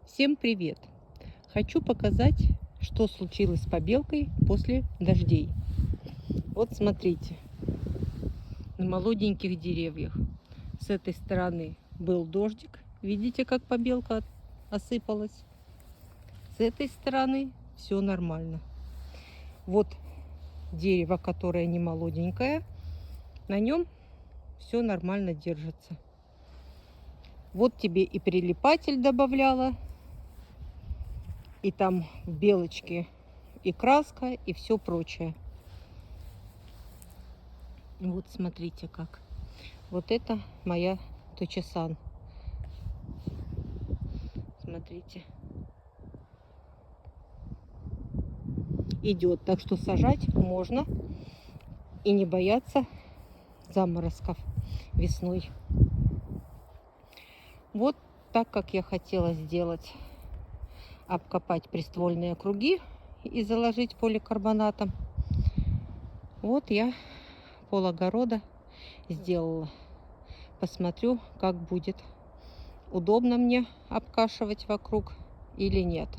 Всем привет! Хочу показать, что случилось с побелкой после дождей. Вот смотрите, на молоденьких деревьях с этой стороны был дождик. Видите, как побелка осыпалась? С этой стороны все нормально. Вот дерево, которое не молоденькое, на нем все нормально держится. Вот тебе и прилипатель добавляла, и там в белочке и краска, и все прочее. Вот смотрите как. Вот это моя Точесан. Смотрите. Идет. Так что сажать можно и не бояться заморозков весной. Вот так, как я хотела сделать. Обкопать приствольные круги и заложить поликарбонатом. Вот я пол огорода сделала. Посмотрю, как будет. Удобно мне обкашивать вокруг или нет.